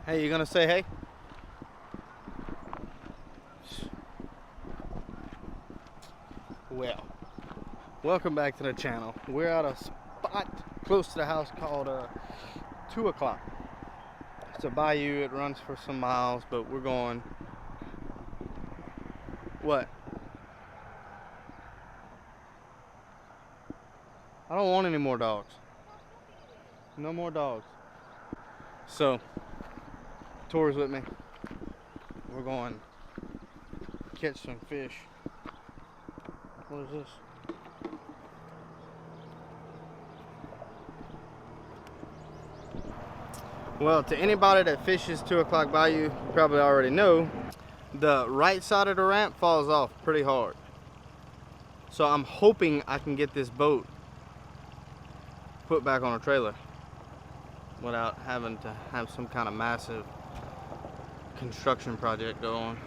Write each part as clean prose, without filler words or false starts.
Hey, you gonna say hey? Well, welcome back to the channel. We're at a spot close to the house called 2 o'clock. It's a bayou. It runs for some miles, but we're going. What? I don't want any more dogs. No more dogs. So, Tori's with me. We're going to catch some fish. What is this? Well, to anybody that fishes 2 o'clock bayou, you probably already know, the right side of the ramp falls off pretty hard. So I'm hoping I can get this boat put back on a trailer without having to have some kind of massive construction project go on.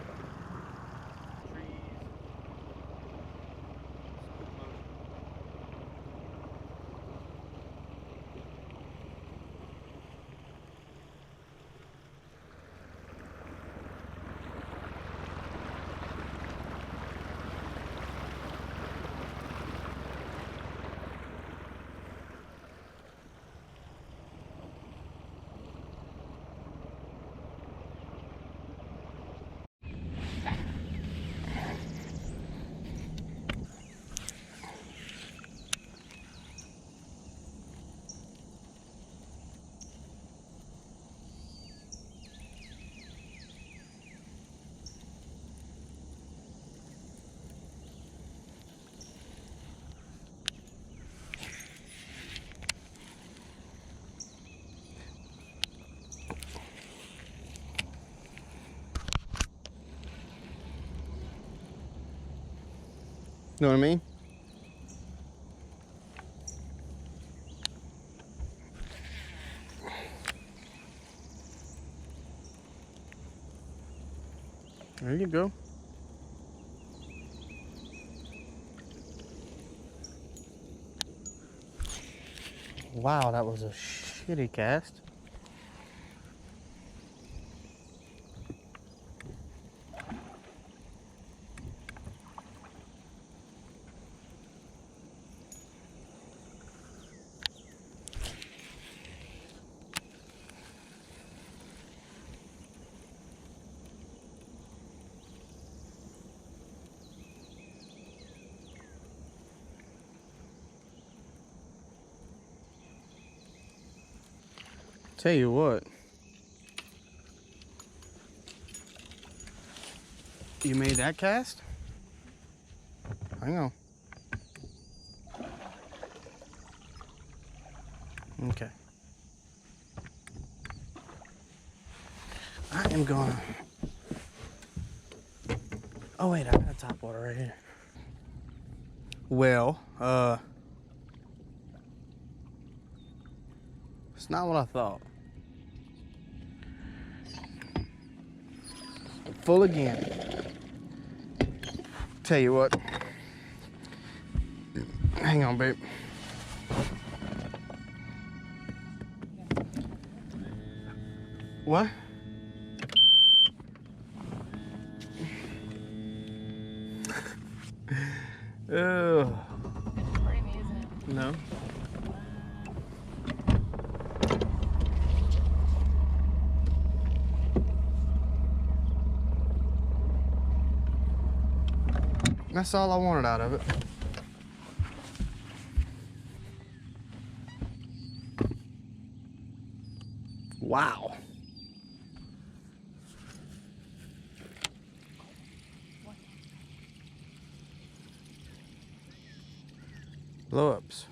You know what I mean? There you go. Wow, that was a shitty cast. Tell you what, you made that cast? Hang on. Okay. I am gonna. Oh wait, I got top water right here. Well, it's not what I thought. Full again. Tell you what. Hang on, babe. What? Ugh. Pretty me, isn't it? No. That's all I wanted out of it. Wow. Blow-ups.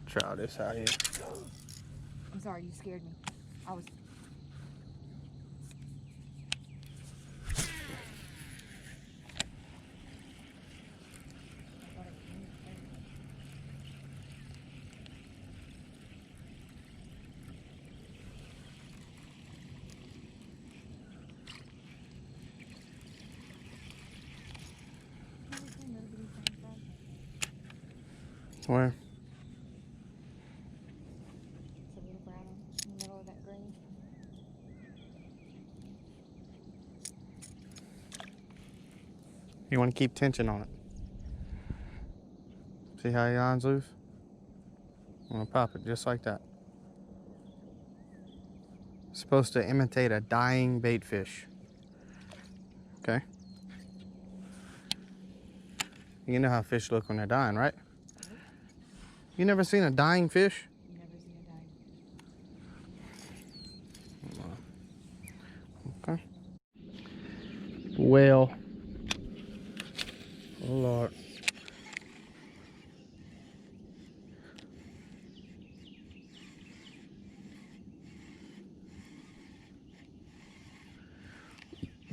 Try this out here. I'm sorry, you scared me. I was... Where? You want to keep tension on it. See how your line's loose? I'm gonna pop it just like that. It's supposed to imitate a dying bait fish. Okay. You know how fish look when they're dying, right? You never seen a dying fish? Never seen a dying. Okay. Well. Oh Lord.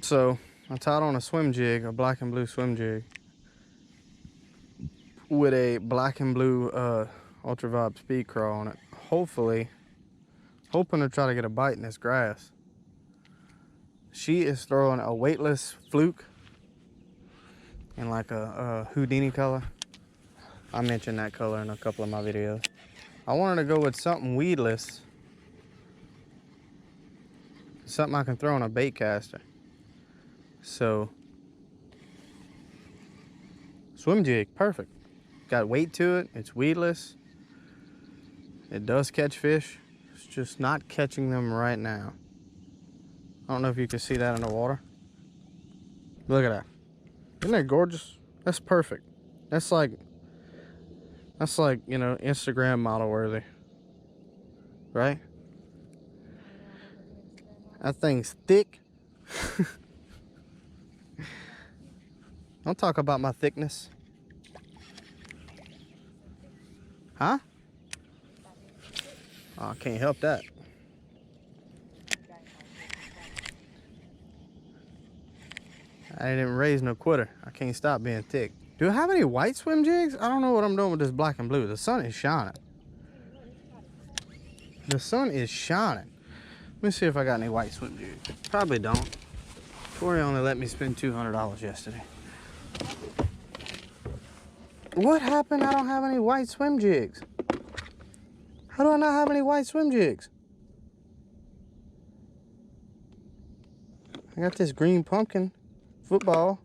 So, I tied on a swim jig, a black and blue swim jig, with a black and blue Ultra Vibe speed crawl on it. Hoping to try to get a bite in this grass. She is throwing a weightless fluke in like a Houdini color. I mentioned that color in a couple of my videos. I wanted to go with something weedless, something I can throw on a bait caster. So, swim jig, perfect. Got weight to it, it's weedless. It does catch fish. It's just not catching them right now. I don't know if you can see that in the water. Look at that. Isn't that gorgeous? That's perfect. That's like, you know, Instagram model worthy. Right? That thing's thick. Don't talk about my thickness. Huh? Oh, I can't help that. I didn't raise no quitter. I can't stop being thick. Do I have any white swim jigs? I don't know what I'm doing with this black and blue. The sun is shining. The sun is shining. Let me see if I got any white swim jigs. Probably don't. Corey only let me spend $200 yesterday. What happened? I don't have any white swim jigs. How do I not have any white swim jigs? I got this green pumpkin football,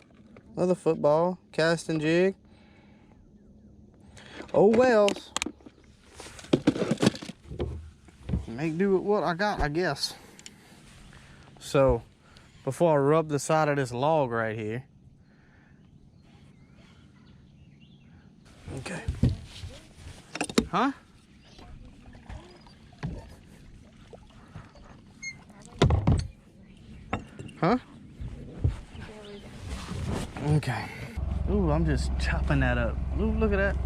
another football, casting jig. Oh wells. Make do with what I got, I guess. So, before I rub the side of this log right here. Okay. Huh? Huh? Okay. Ooh, I'm just chopping that up. Ooh, look at that.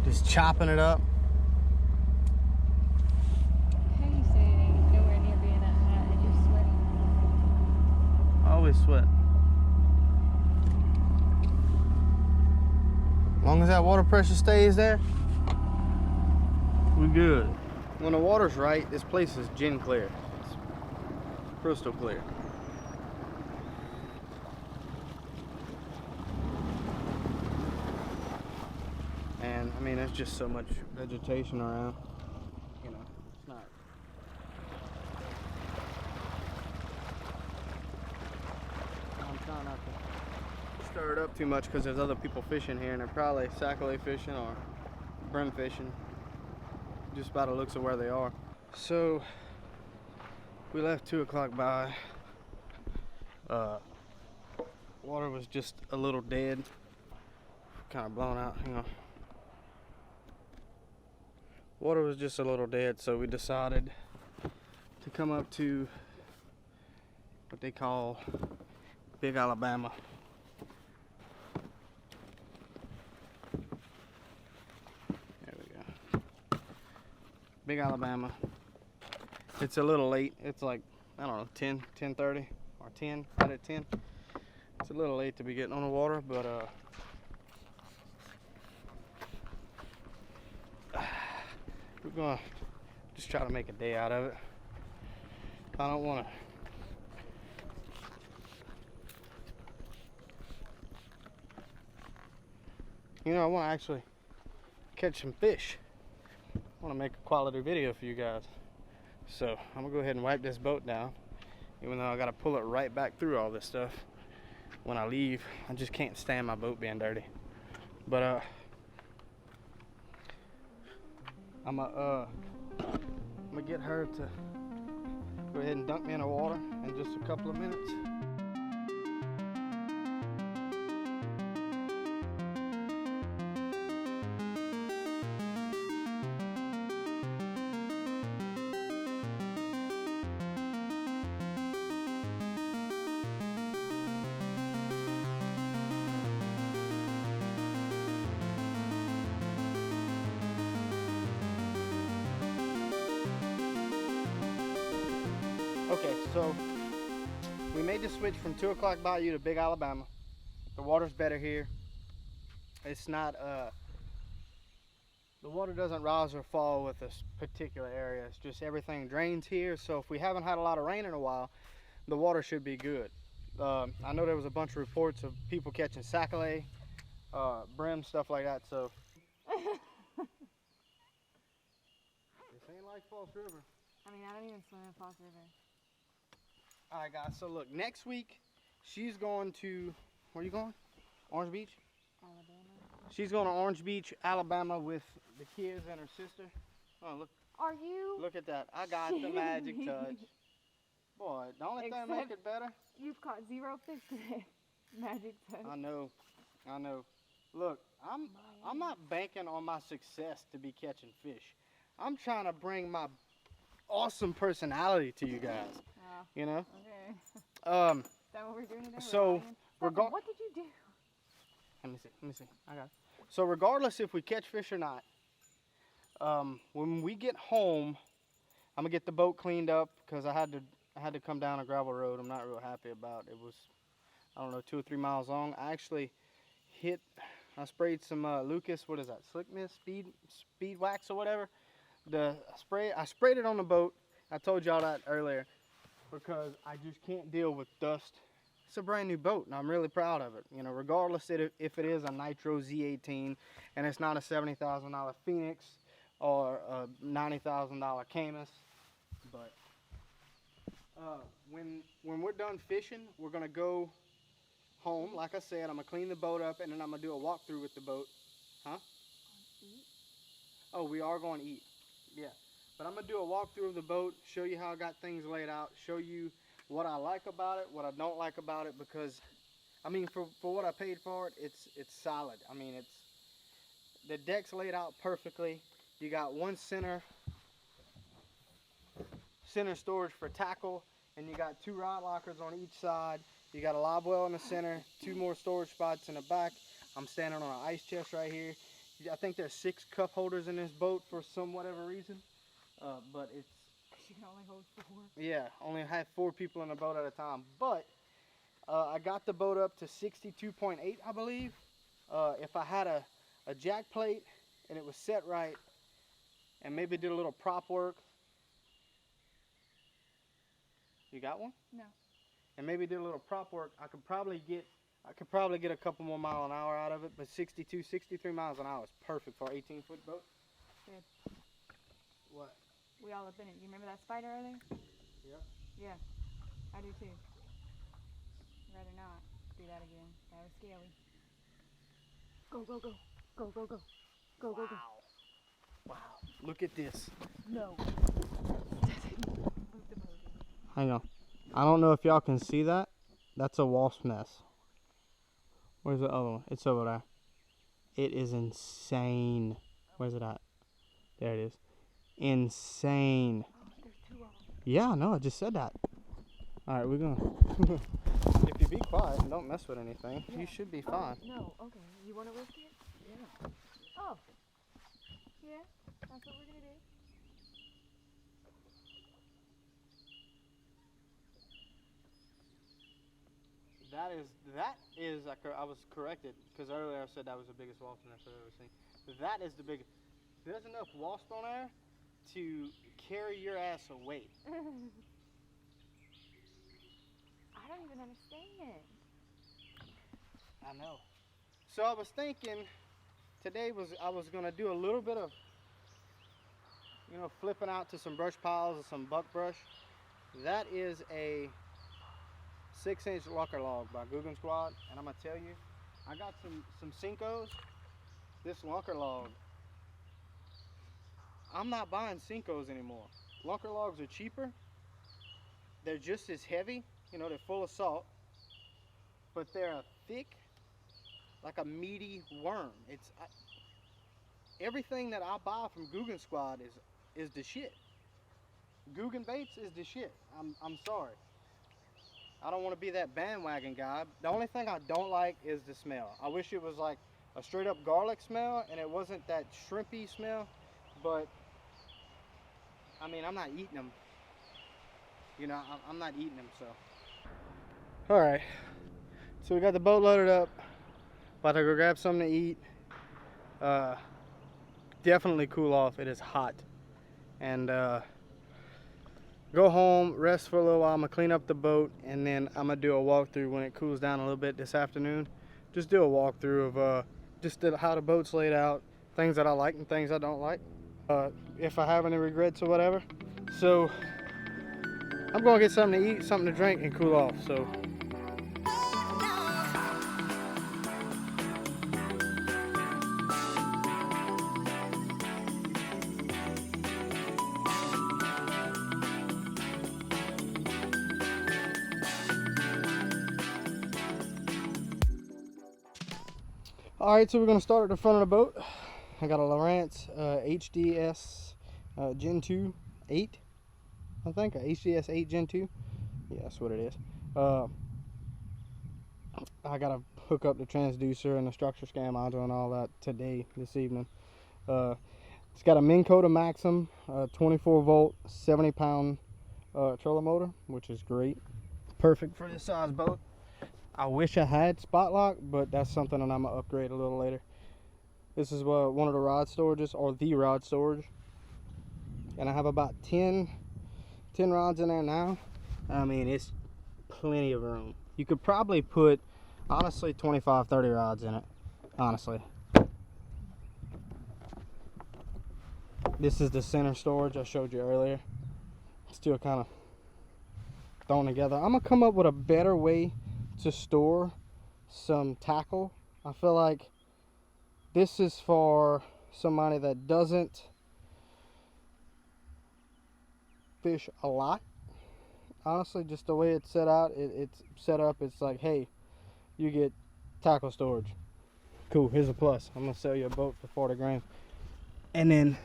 Just chopping it up. How do you say it ain't nowhere near being that hot and you're sweating? I always sweat. As long as that water pressure stays there, we good. When the water's right, this place is gin clear. It's crystal clear. And I mean, there's just so much vegetation around. You know, it's not. I'm trying not to stir it up too much because there's other people fishing here and they're probably sac-a-lait fishing or brim fishing, just by the looks of where they are. So we left 2 o'clock by. Water was just a little dead, kind of blown out. Hang on. Water was just a little dead, so we decided to come up to what they call Big Alabama. There we go. Big Alabama. It's a little late. It's like, I don't know, 10:30 or 10, right at 10. It's a little late to be getting on the water, but we're gonna just try to make a day out of it. I don't want to. You know, I want to actually catch some fish. I want to make a quality video for you guys. So I'm gonna go ahead and wipe this boat down, even though I gotta pull it right back through all this stuff. when I leave. I just can't stand my boat being dirty. But I'm gonna get her to go ahead and dunk me in the water in just a couple of minutes. Okay, so we made the switch from 2 o'clock Bayou to Big Alabama. The water's better here. It's not, the water doesn't rise or fall with this particular area. It's just everything drains here. So if we haven't had a lot of rain in a while, the water should be good. I know there was a bunch of reports of people catching sac-a-lait, brim, stuff like that. So this ain't like Falls River. I mean, I don't even swim in Falls River. All right, guys, so look, next week she's going to, where are you going? Orange Beach? Alabama. She's going to Orange Beach, Alabama with the kids and her sister. Oh, look. Are you? Look at that. I got the magic touch. Boy, don't let that make it better. You've caught 0 fish today. Magic touch. I know. Look, I'm not banking on my success to be catching fish. I'm trying to bring my awesome personality to you guys. You know? Okay. Is that what we're doing today? So, what did you do? Let me see. I got it. So regardless if we catch fish or not, when we get home, I'm gonna get the boat cleaned up because I had to come down a gravel road. I'm not real happy about it. It was, I don't know, 2 or 3 miles long. I actually I sprayed some Lucas, what is that, slick mist, speed wax or whatever. I sprayed it on the boat. I told y'all that earlier because I just can't deal with dust. It's a brand new boat and I'm really proud of it. You know, regardless if it is a Nitro Z18 and it's not a $70,000 Phoenix or a $90,000 Camus. But when we're done fishing, we're gonna go home. Like I said, I'm gonna clean the boat up and then I'm gonna do a walkthrough with the boat. Huh? Eat? Oh, we are going to eat. Yeah. But I'm gonna do a walkthrough of the boat, show you how I got things laid out, show you what I like about it, what I don't like about it, because I mean for what I paid for it, it's solid. I mean the deck's laid out perfectly. You got one center storage for tackle, and you got 2 rod lockers on each side. You got a live well in the center, 2 more storage spots in the back. I'm standing on an ice chest right here. I think there's 6 cup holders in this boat for some whatever reason, but it's, you can only hold 4. yeah, only have 4 people in the boat at a time. But I got the boat up to 62.8, I believe. If I had a jack plate and it was set right, and maybe did a little prop work. You got one? No. And maybe did a little prop work, I could probably get a couple more miles an hour out of it. But 62, 63 miles an hour is perfect for an 18-foot boat. Good. What? We all up in it. You remember that spider earlier? Yeah. Yeah, I do too. I'd rather not do that again. That was scary. Go, go, go. Go, go, go. Go, go, go. Wow. Look at this. No. Hang on. I don't know if y'all can see that. That's a wasp nest. Where's the other one? It's over there. It is insane. Where's it at? There it is. Insane. There's 2 of them. Yeah, no, I just said that. Alright, we're gonna if you be quiet and don't mess with anything, you should be fine. No, okay. You want to risk it? Yeah. Oh. Yeah, that's what we're gonna do. That is I was corrected because earlier I said that was the biggest wasp nest I've ever seen. That is the biggest. There's enough wasp on there to carry your ass away. I don't even understand. I know. So I was thinking today I was gonna do a little bit of, you know, flipping out to some brush piles or some buck brush. That is a 6-inch Lunker Log by Guggen Squad, and I'm gonna tell you, I got some Cincos. This Lunker Log, I'm not buying Cincos anymore. Lunker Logs are cheaper. They're just as heavy, you know, they're full of salt, but they're a thick, like a meaty worm. Everything that I buy from Guggen Squad is the shit. Guggen baits is the shit. I'm sorry. I don't want to be that bandwagon guy. The only thing I don't like is the smell. I wish it was like a straight up garlic smell and it wasn't that shrimpy smell, but I mean, I'm not eating them. You know, I'm not eating them, so. All right, so we got the boat loaded up. About to go grab something to eat. Definitely cool off. It is hot. And go home, rest for a little while. I'm gonna clean up the boat, and then I'm gonna do a walkthrough when it cools down a little bit this afternoon. Just do a walkthrough of just how the boat's laid out, things that I like and things I don't like. If I have any regrets or whatever. So I'm gonna get something to eat, something to drink, and cool off. So. All right, so we're gonna start at the front of the boat. I got a Lowrance HDS Gen 2 8, I think, a HDS 8 Gen 2. Yeah, that's what it is. I gotta hook up the transducer and the structure scan module and all that this evening. It's got a Minn Kota Maxim 24 volt 70 pound trolling motor, which is great. Perfect for this size boat. I wish I had spot lock, but that's something that I'm gonna upgrade a little later. This is one of the rod storages, or the rod storage, and I have about 10 rods in there now. I mean, it's plenty of room. You could probably put, honestly, 25-30 rods in it, honestly. This is the center storage I showed you earlier. Still kind of thrown together. I'm gonna come up with a better way to store some tackle. I feel like this is for somebody that doesn't fish a lot. Honestly, just the way it's set out, it's set up, it's like, hey, you get tackle storage. Cool, here's a plus. I'm gonna sell you a boat for 40 grand. And then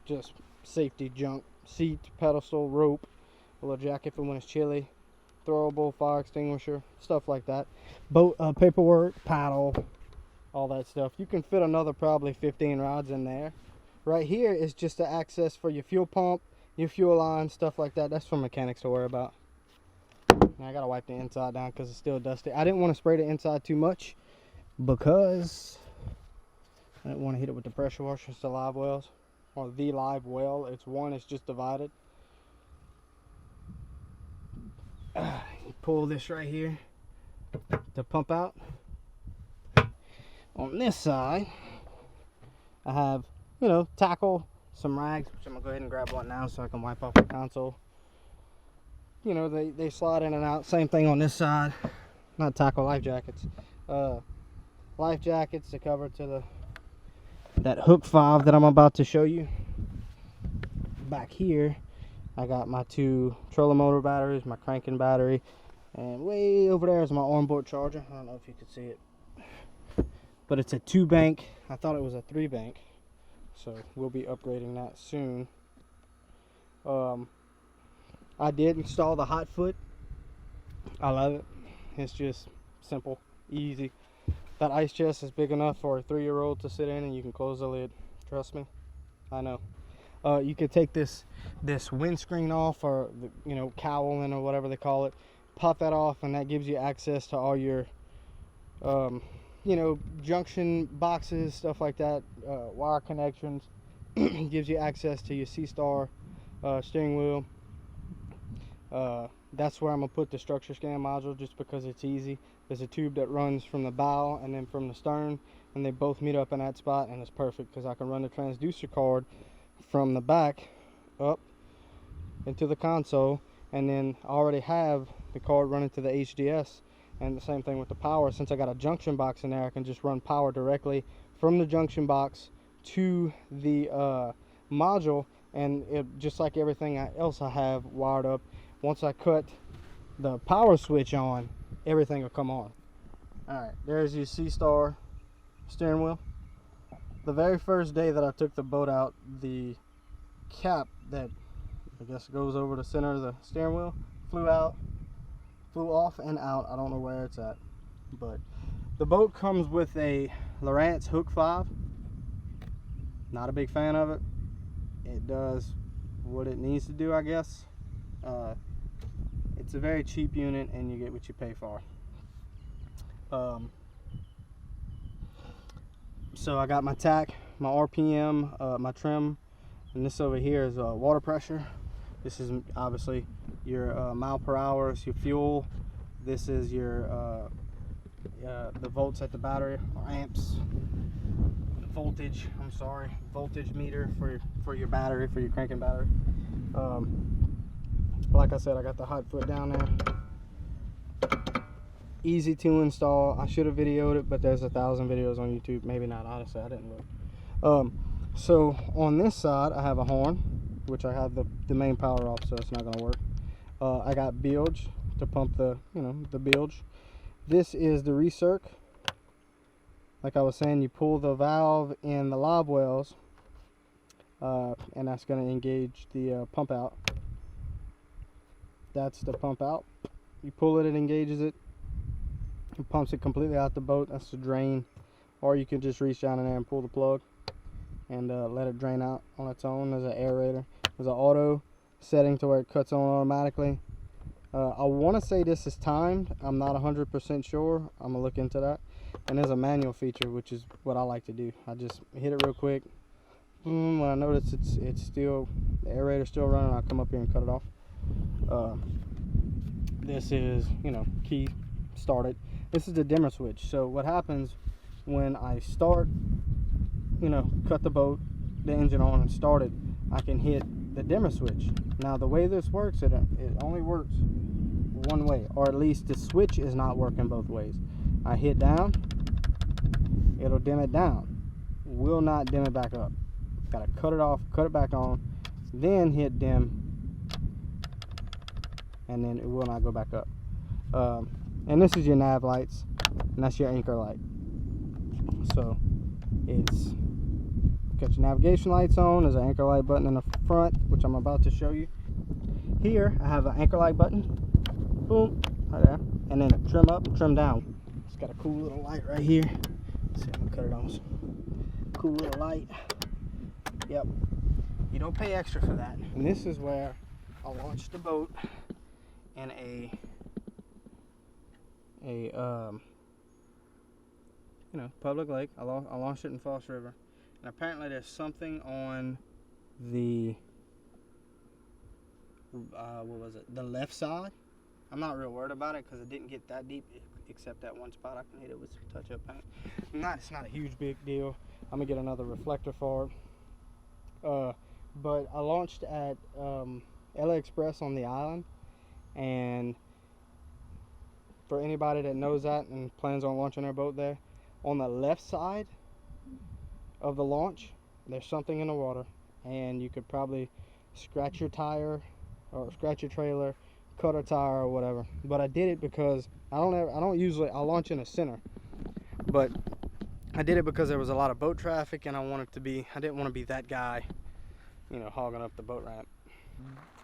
just safety junk, seat, pedestal, rope, a little jacket for when it's chilly, throwable fire extinguisher, stuff like that. Boat paperwork, paddle, all that stuff. You can fit another probably 15 rods in there. Right here is just the access for your fuel pump, your fuel line, stuff like that. That's for mechanics to worry about. Now I gotta wipe the inside down because it's still dusty. I didn't want to spray the inside too much because I didn't want to hit it with the pressure washer. It's the live wells, or the live well. It's just divided. You pull this right here to pump out. On this side, I have, you know, tackle, some rags, which I'm gonna go ahead and grab one now so I can wipe off the console. You know, they slide in and out. Same thing on this side. Not tackle, life jackets. Life jackets to cover to that hook 5 that I'm about to show you. Back here, I got my 2 trolling motor batteries, my cranking battery, and way over there is my onboard charger. I don't know if you can see it, but it's a 2-bank. I thought it was a 3-bank, so we'll be upgrading that soon. I did install the hot foot. I love it. It's just simple, easy. That ice chest is big enough for a 3-year-old to sit in, and you can close the lid. Trust me, I know. You could take this windscreen off, or the, you know, cowling or whatever they call it, pop that off, and that gives you access to all your you know, junction boxes, stuff like that, wire connections. Gives you access to your C-Star steering wheel. That's where I'm gonna put the structure scan module, just because it's easy. There's a tube that runs from the bow and then from the stern, and they both meet up in that spot, and it's perfect because I can run the transducer card from the back up into the console, and then I already have the cord running to the HDS. And the same thing with the power. Since I got a junction box in there, I can just run power directly from the junction box to the module, and it, just like everything else I have wired up, once I cut the power switch on, everything will come on. Alright, there's your C-Star steering wheel. The very first day that I took the boat out, the cap that I guess goes over the center of the steering wheel flew off and out. I don't know where it's at, but the boat comes with a Lowrance Hook 5. Not a big fan of it. It does what it needs to do, I guess. It's a very cheap unit, and you get what you pay for. So I got my tack, my RPM, my trim, and this over here is water pressure. This is obviously your mile per hour, your fuel. This is your the volts at the battery, or amps. Voltage, I'm sorry, voltage meter for your battery, for your cranking battery. Like I said, I got the hot foot down there. Easy to install. I should have videoed it, but there's 1,000 videos on YouTube. Maybe not, honestly, I didn't look. So on this side I have a horn, which I have the main power off, so it's not gonna work. I got bilge to pump the the bilge. This is the recirc. Like I was saying, you pull the valve in the lob wells, and that's going to engage the pump out. That's the pump out. You pull it, it engages it. It pumps it completely out the boat. That's the drain. Or you can just reach down in there and pull the plug and let it drain out on its own. There's an aerator. There's an auto setting to where it cuts on automatically. I want to say this is timed. I'm not 100% sure. I'm going to look into that. And there's a manual feature, which is what I like to do. I just hit it real quick. When I notice it's still, the aerator's still running, I'll come up here and cut it off. This is, key, start it. This is the dimmer switch. So what happens when I start, cut the boat, the engine on and start it, I can hit the dimmer switch. Now the way this works, it only works one way, or at least the switch is not working both ways. I hit down, it'll dim it down, will not dim it back up. Gotta cut it off, cut it back on, then hit dim, and then it will not go back up. And this is your nav lights, and that's your anchor light. So it's got your navigation lights on. There's an anchor light button in the front, which I'm about to show you. Here I have an anchor light button, boom, right there, and then trim up and trim down. It's got a cool little light right here. Let's see, I'm gonna cut it on. Cool little light. Yep, you don't pay extra for that. And this is where I launched the boat in a public lake. I launched it in Falls River, and apparently there's something on the the left side. I'm not real worried about it because it didn't get that deep, except that one spot I can hit it with some touch-up paint. It's not a huge big deal. I'm gonna get another reflector for it. But I launched at LA Express on the island, and for anybody that knows that and plans on launching their boat there, on the left side of the launch there's something in the water, and you could probably scratch your tire or scratch your trailer, cut a tire or whatever. But I did it because I don't usually launch in the center, but I did it because there was a lot of boat traffic, and I didn't want to be that guy, hogging up the boat ramp.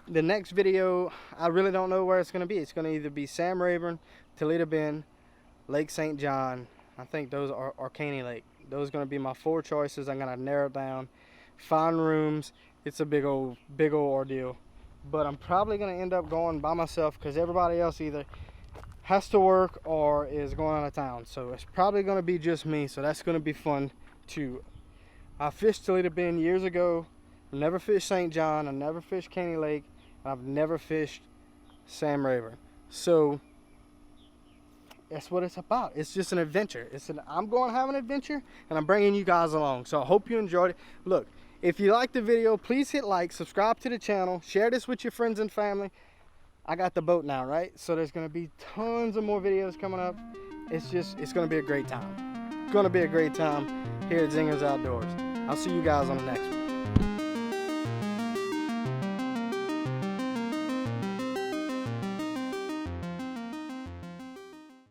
The next video, I really don't know where it's going to be. It's going to either be Sam Rayburn, Toledo Bend, Lake St. John. I think those are Caney Lake. Those are going to be my 4 choices. I'm going to narrow it down, find rooms. It's a big old ordeal. But I'm probably going to end up going by myself because everybody else either has to work or is going out of town. So it's probably going to be just me. So that's going to be fun too. I fished Toledo Bend years ago. I never fished St. John. I never fished Caney Lake. I've never fished Sam Rayburn. So that's what it's about. It's just an adventure. I'm going to have an adventure, and I'm bringing you guys along. So I hope you enjoyed it. Look, if you liked the video, please hit like, subscribe to the channel, share this with your friends and family. I got the boat now, right? So there's gonna be tons of more videos coming up. It's gonna be a great time. It's gonna be a great time here at Zingers Outdoors. I'll see you guys on the next one.